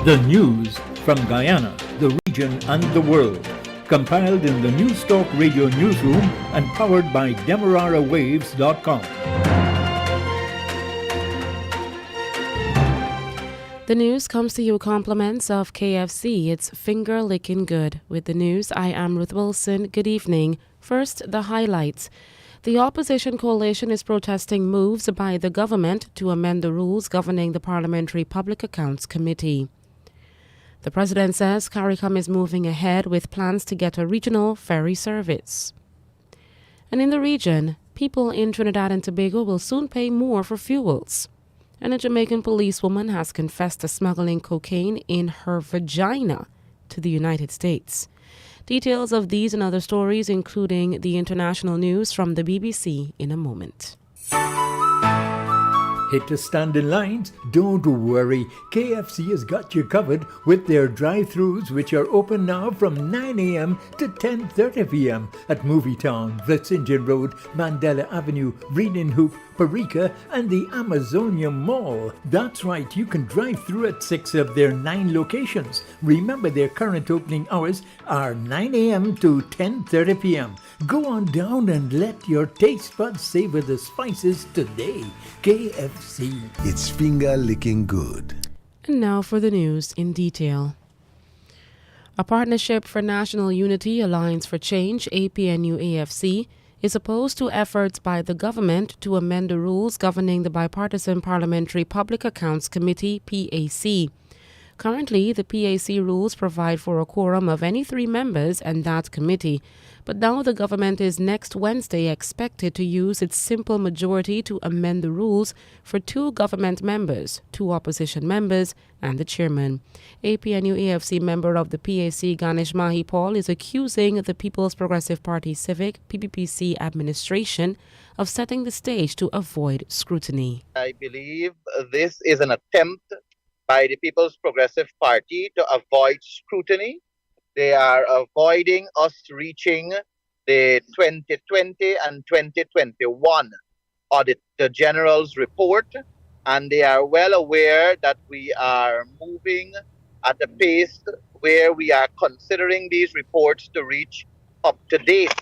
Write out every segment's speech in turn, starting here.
The news from Guyana, the region and the world. Compiled in the News Talk Radio newsroom and powered by DemeraraWaves.com. The news comes to you compliments of KFC. It's finger licking good. With the news, I am Ruth Wilson. Good evening. First, the highlights. The opposition coalition is protesting moves by the government to amend the rules governing the Parliamentary Public Accounts Committee. The president says CARICOM is moving ahead with plans to get a regional ferry service. And in the region, people in Trinidad and Tobago will soon pay more for fuels. And a Jamaican policewoman has confessed to smuggling cocaine in her vagina to the United States. Details of these and other stories, including the international news from the BBC, in a moment. Hit to stand in lines? Don't worry. KFC has got you covered with their drive-thrus, which are open now from 9 a.m. to 10:30 p.m. at Movietown, Vlissingen Road, Mandela Avenue, Reading Hoop, Parika, and the Amazonia Mall. That's right, you can drive through at 6 of their 9 locations. Remember, their current opening hours are 9 a.m. to 10:30 p.m. Go on down and let your taste buds savor the spices today. KFC. It's finger licking good. And now for the news in detail. A Partnership for National Unity Alliance for Change, APNU-AFC, is opposed to efforts by the government to amend the rules governing the Bipartisan Parliamentary Public Accounts Committee, PAC. Currently, the PAC rules provide for a quorum of any 3 members and that committee, but now the government is next Wednesday expected to use its simple majority to amend the rules for 2 government members, 2 opposition members, and the chairman. APNU-AFC member of the PAC, Ganesh Mahi Paul, is accusing the People's Progressive Party Civic, PPPC administration of setting the stage to avoid scrutiny. I believe this is an attempt by the People's Progressive Party to avoid scrutiny. They are avoiding us reaching the 2020 and 2021 audit, the General's report, and they are well aware that we are moving at a pace where we are considering these reports to reach up to date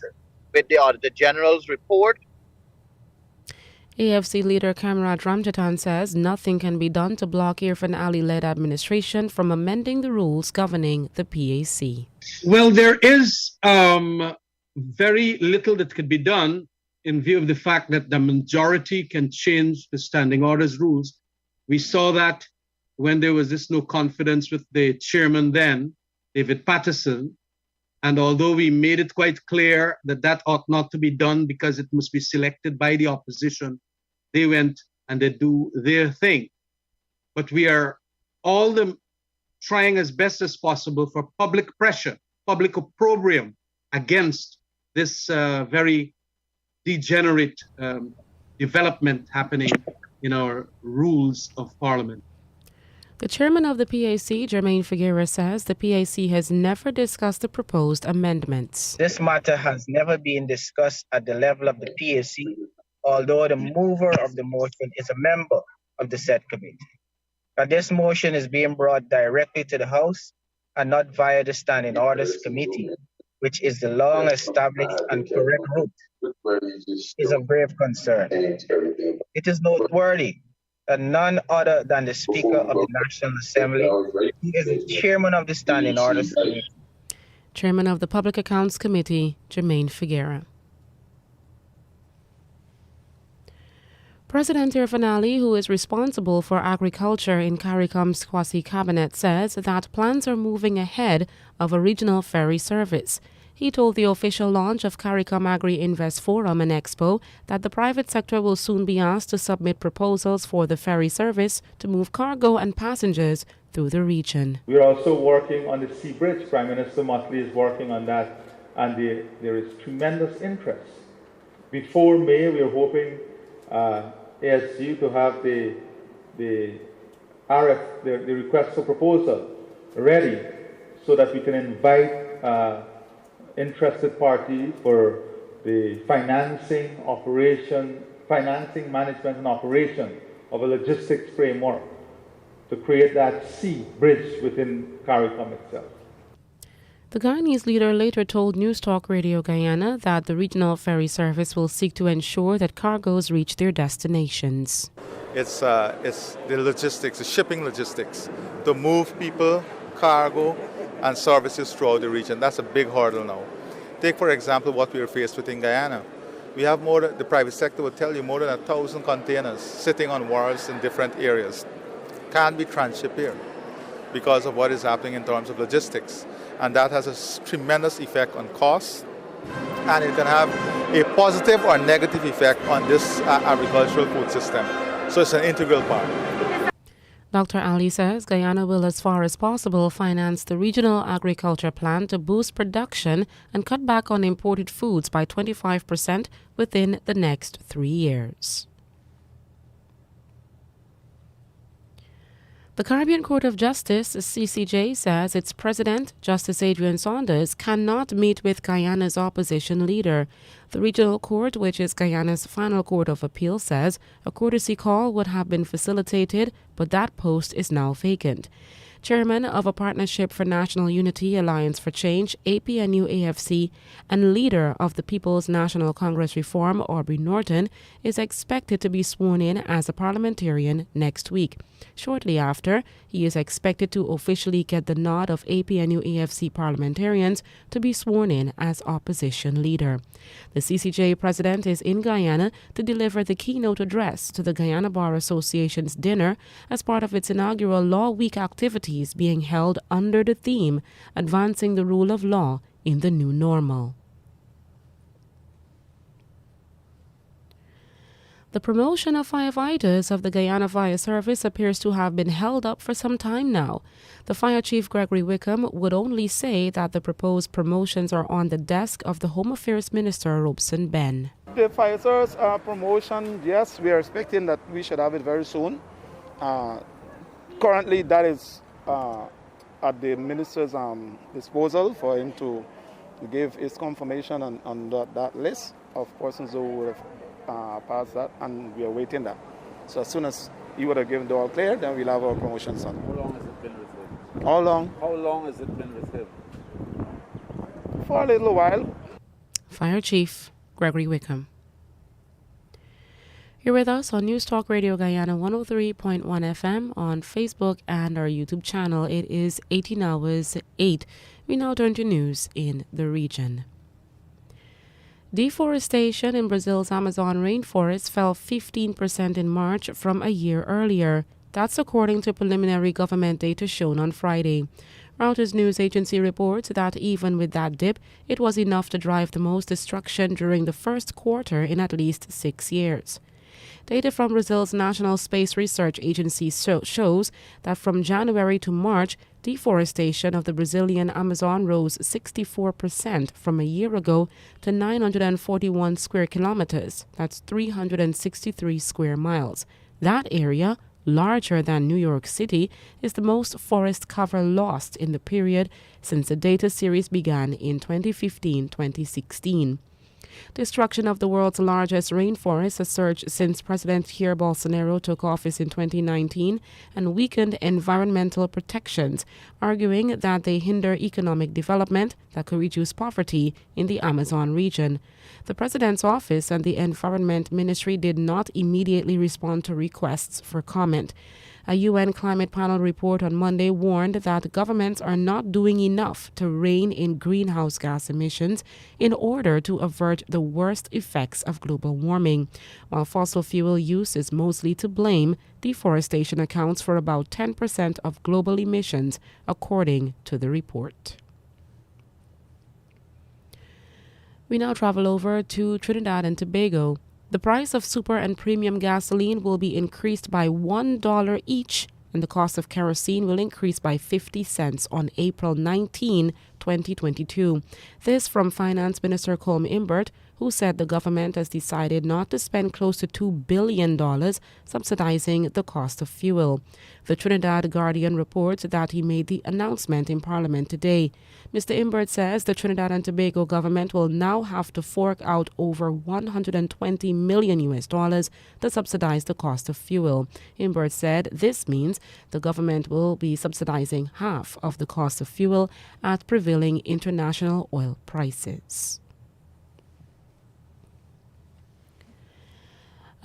with the Auditor General's report. AFC leader Kamraj Ramjatan says nothing can be done to block Irfan Ali-led administration from amending the rules governing the PAC. Well, there is very little that could be done in view of the fact that the majority can change the standing orders rules. We saw that when there was this no confidence with the chairman then, David Patterson, and although we made it quite clear that that ought not to be done because it must be selected by the opposition, they went and they do their thing. But we are all trying as best as possible for public pressure, public opprobrium against this very degenerate development happening in our rules of parliament. The chairman of the PAC, Jermaine Figuera, says the PAC has never discussed the proposed amendments. This matter has never been discussed at the level of the PAC, although the mover of the motion is a member of the said committee. Now, this motion is being brought directly to the House and not via the Standing Orders Committee, which is the long-established and correct route, is of grave concern. It is noteworthy that none other than the Speaker of the National Assembly, who is the chairman of the Standing Orders Committee. Chairman of the Public Accounts Committee, Jermaine Figuera. President Irfan Ali, who is responsible for agriculture in CARICOM's quasi-cabinet, says that plans are moving ahead of a regional ferry service. He told the official launch of CARICOM Agri-Invest Forum and Expo that the private sector will soon be asked to submit proposals for the ferry service to move cargo and passengers through the region. We are also working on the sea bridge. Prime Minister Motley is working on that, and there is tremendous interest. Before May, we are hoping ASU to have the request for proposal ready so that we can invite interested parties for the financing, management, and operation of a logistics framework to create that sea bridge within CARICOM itself. The Guyanese leader later told News Talk Radio Guyana that the regional ferry service will seek to ensure that cargoes reach their destinations. It's the logistics, the shipping logistics, to move people, cargo, and services throughout the region. That's a big hurdle now. Take, for example, what we are faced with in Guyana. We have the private sector will tell you, more than 1,000 containers sitting on wharves in different areas. Can't be transshipped here because of what is happening in terms of logistics. And that has a tremendous effect on costs, and it can have a positive or negative effect on this agricultural food system. So it's an integral part. Dr. Ali says Guyana will, as far as possible, finance the regional agriculture plan to boost production and cut back on imported foods by 25% within the next 3 years. The Caribbean Court of Justice, CCJ, says its president, Justice Adrian Saunders, cannot meet with Guyana's opposition leader. The regional court, which is Guyana's final court of appeal, says a courtesy call would have been facilitated, but that post is now vacant. Chairman of a Partnership for National Unity Alliance for Change, APNU-AFC, and leader of the People's National Congress Reform, Aubrey Norton, is expected to be sworn in as a parliamentarian next week. Shortly after, he is expected to officially get the nod of APNU-AFC parliamentarians to be sworn in as opposition leader. The CCJ president is in Guyana to deliver the keynote address to the Guyana Bar Association's dinner as part of its inaugural Law Week activities being held under the theme Advancing the Rule of Law in the New Normal. The promotion of firefighters of the Guyana Fire Service appears to have been held up for some time now. The Fire Chief Gregory Wickham would only say that the proposed promotions are on the desk of the Home Affairs Minister, Robeson Ben. The fire service promotion, yes, we are expecting that we should have it very soon. Currently, that is at the minister's disposal for him to give his confirmation on that list of persons who would have passed that, and we are waiting that. So as soon as he would have given the all clear, then we'll have our promotions on. How long has it been received? How long? How long has it been received? For a little while. Fire Chief Gregory Wickham. You're with us on News Talk Radio Guyana 103.1 FM on Facebook and our YouTube channel. It is 18 hours 8. We now turn to news in the region. Deforestation in Brazil's Amazon rainforest fell 15% in March from a year earlier. That's according to preliminary government data shown on Friday. Reuters news agency reports that even with that dip, it was enough to drive the most destruction during the first quarter in at least 6 years. Data from Brazil's National Space Research Agency shows that from January to March, deforestation of the Brazilian Amazon rose 64% from a year ago to 941 square kilometers. That's 363 square miles. That area, larger than New York City, is the most forest cover lost in the period since the data series began in 2015-2016. Destruction of the world's largest rainforest has surged since President Jair Bolsonaro took office in 2019 and weakened environmental protections, arguing that they hinder economic development that could reduce poverty in the Amazon region. The president's office and the Environment Ministry did not immediately respond to requests for comment. A UN climate panel report on Monday warned that governments are not doing enough to rein in greenhouse gas emissions in order to avert the worst effects of global warming. While fossil fuel use is mostly to blame, deforestation accounts for about 10% of global emissions, according to the report. We now travel over to Trinidad and Tobago. The price of super and premium gasoline will be increased by $1 each, and the cost of kerosene will increase by 50 cents on April 19, 2022. This from Finance Minister Colm Imbert, who who said the government has decided not to spend close to $2 billion subsidizing the cost of fuel. The Trinidad Guardian reports that he made the announcement in Parliament today. Mr. Imbert says the Trinidad and Tobago government will now have to fork out over $120 million to subsidize the cost of fuel. Imbert said this means the government will be subsidizing half of the cost of fuel at prevailing international oil prices.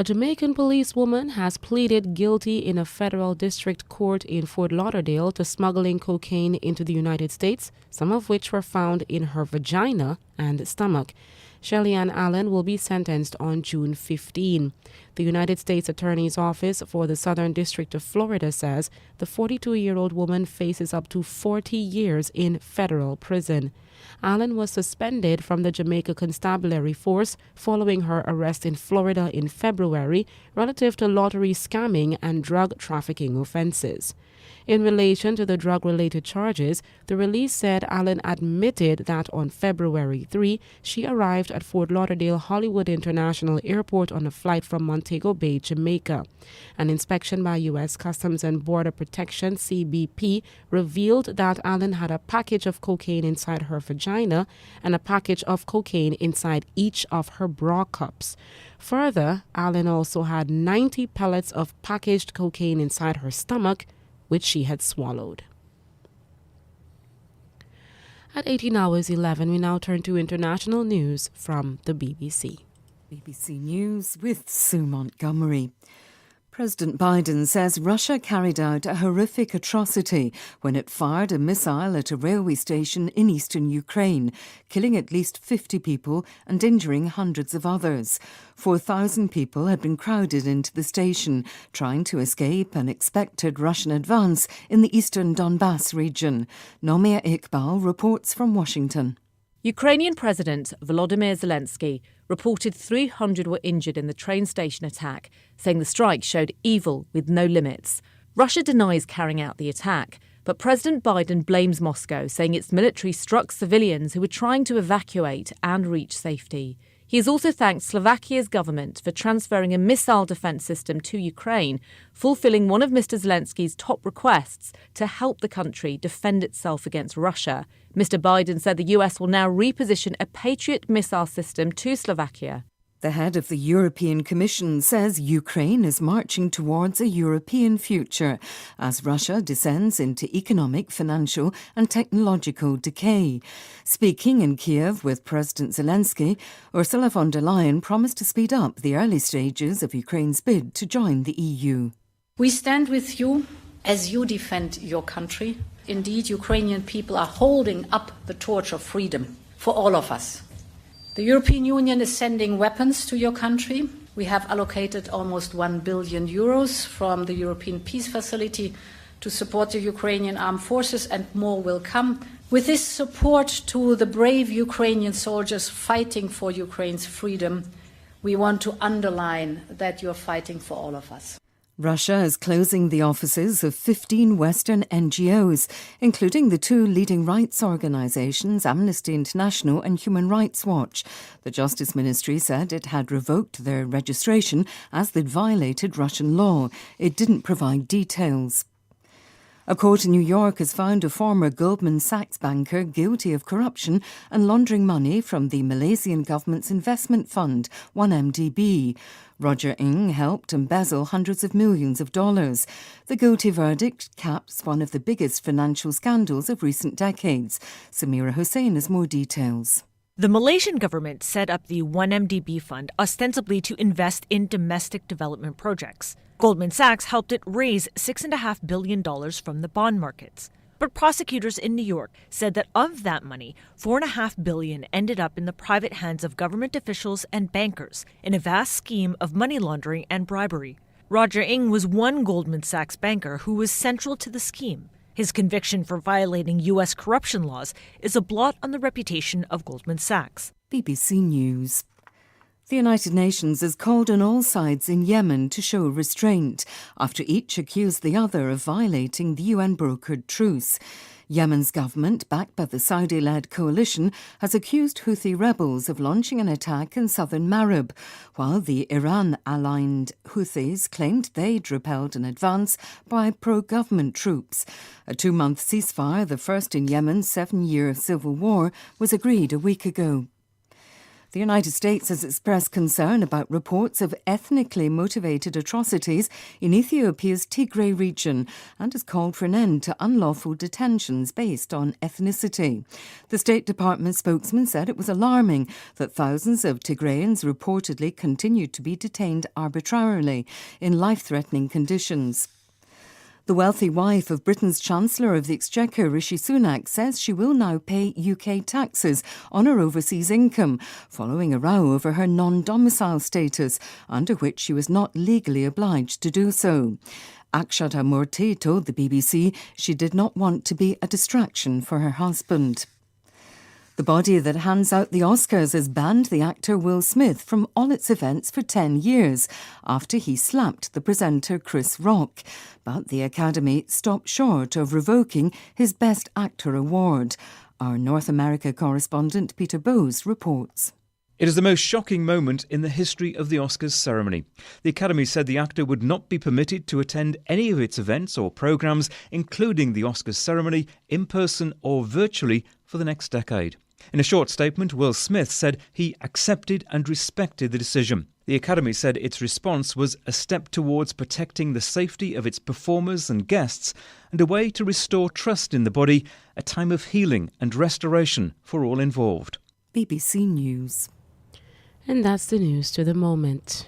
A Jamaican policewoman has pleaded guilty in a federal district court in Fort Lauderdale to smuggling cocaine into the United States, some of which were found in her vagina and stomach. Shelly-Ann Allen will be sentenced on June 15. The United States Attorney's Office for the Southern District of Florida says the 42-year-old woman faces up to 40 years in federal prison. Allen was suspended from the Jamaica Constabulary Force following her arrest in Florida in February relative to lottery scamming and drug trafficking offenses. In relation to the drug-related charges, the release said Allen admitted that on February 3, she arrived at Fort Lauderdale Hollywood International Airport on a flight from Montego Bay, Jamaica. An inspection by U.S. Customs and Border Protection, CBP, revealed that Allen had a package of cocaine inside her vagina and a package of cocaine inside each of her bra cups. Further, Allen also had 90 pellets of packaged cocaine inside her stomach, which she had swallowed. At 18:11, we now turn to international news from the BBC. BBC News with Sue Montgomery. President Biden says Russia carried out a horrific atrocity when it fired a missile at a railway station in eastern Ukraine, killing at least 50 people and injuring hundreds of others. 4,000 people had been crowded into the station, trying to escape an expected Russian advance in the eastern Donbass region. Nomia Iqbal reports from Washington. Ukrainian President Volodymyr Zelensky reported 300 were injured in the train station attack, saying the strike showed evil with no limits. Russia denies carrying out the attack, but President Biden blames Moscow, saying its military struck civilians who were trying to evacuate and reach safety. He has also thanked Slovakia's government for transferring a missile defence system to Ukraine, fulfilling one of Mr. Zelensky's top requests to help the country defend itself against Russia. Mr. Biden said the US will now reposition a Patriot missile system to Slovakia. The head of the European Commission says Ukraine is marching towards a European future as Russia descends into economic, financial and technological decay. Speaking in Kiev with President Zelensky, Ursula von der Leyen promised to speed up the early stages of Ukraine's bid to join the EU. We stand with you as you defend your country. Indeed, Ukrainian people are holding up the torch of freedom for all of us. The European Union is sending weapons to your country. We have allocated almost €1 billion from the European Peace Facility to support the Ukrainian armed forces, and more will come. With this support to the brave Ukrainian soldiers fighting for Ukraine's freedom, we want to underline that you're fighting for all of us. Russia is closing the offices of 15 Western NGOs, including the two leading rights organisations, Amnesty International and Human Rights Watch. The Justice Ministry said it had revoked their registration as they'd violated Russian law. It didn't provide details. A court in New York has found a former Goldman Sachs banker guilty of corruption and laundering money from the Malaysian government's investment fund, 1MDB. Roger Ng helped embezzle hundreds of millions of dollars. The guilty verdict caps one of the biggest financial scandals of recent decades. Samira Hussain has more details. The Malaysian government set up the 1MDB fund ostensibly to invest in domestic development projects. Goldman Sachs helped it raise $6.5 billion from the bond markets. But prosecutors in New York said that of that money, $4.5 billion ended up in the private hands of government officials and bankers in a vast scheme of money laundering and bribery. Roger Ng was one Goldman Sachs banker who was central to the scheme. His conviction for violating U.S. corruption laws is a blot on the reputation of Goldman Sachs. BBC News. The United Nations has called on all sides in Yemen to show restraint after each accused the other of violating the UN-brokered truce. Yemen's government, backed by the Saudi-led coalition, has accused Houthi rebels of launching an attack in southern Marib, while the Iran-aligned Houthis claimed they'd repelled an advance by pro-government troops. A 2-month ceasefire, the first in Yemen's 7-year civil war, was agreed a week ago. The United States has expressed concern about reports of ethnically motivated atrocities in Ethiopia's Tigray region and has called for an end to unlawful detentions based on ethnicity. The State Department spokesman said it was alarming that thousands of Tigrayans reportedly continued to be detained arbitrarily in life-threatening conditions. The wealthy wife of Britain's Chancellor of the Exchequer, Rishi Sunak, says she will now pay UK taxes on her overseas income, following a row over her non-domicile status, under which she was not legally obliged to do so. Akshata Murthy told the BBC she did not want to be a distraction for her husband. The body that hands out the Oscars has banned the actor Will Smith from all its events for 10 years after he slapped the presenter Chris Rock. But the Academy stopped short of revoking his Best Actor award. Our North America correspondent Peter Bowes reports. It is the most shocking moment in the history of the Oscars ceremony. The Academy said the actor would not be permitted to attend any of its events or programmes, including the Oscars ceremony, in person or virtually, for the next decade. In a short statement, Will Smith said he accepted and respected the decision. The Academy said its response was a step towards protecting the safety of its performers and guests and a way to restore trust in the body, a time of healing and restoration for all involved. BBC News. And that's the news to the moment.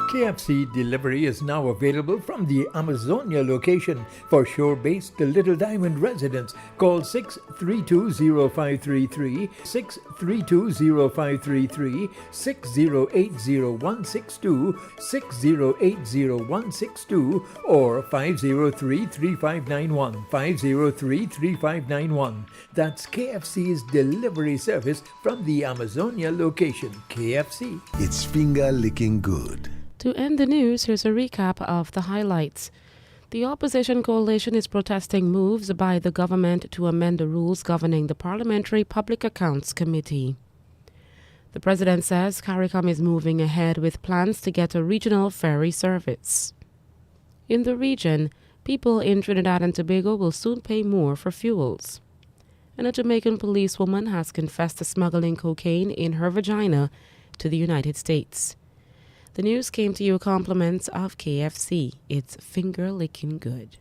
KFC delivery is now available from the Amazonia location for shore-based Little Diamond residents. Call 632-0533, 632-0533, 6080-162, 6080-162, or 503-3591, 503-3591. That's KFC's delivery service from the Amazonia location. KFC. It's finger-licking good. To end the news, here's a recap of the highlights. The opposition coalition is protesting moves by the government to amend the rules governing the Parliamentary Public Accounts Committee. The president says CARICOM is moving ahead with plans to get a regional ferry service. In the region, people in Trinidad and Tobago will soon pay more for fuels. And a Jamaican policewoman has confessed to smuggling cocaine in her vagina to the United States. The news came to you compliments of KFC. It's finger-licking good.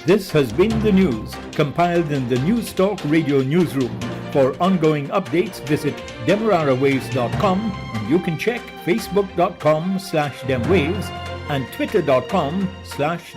This has been the news, compiled in the News Talk Radio newsroom. For ongoing updates, visit demerarawaves.com, and you can check facebook.com/demwaves and twitter.com/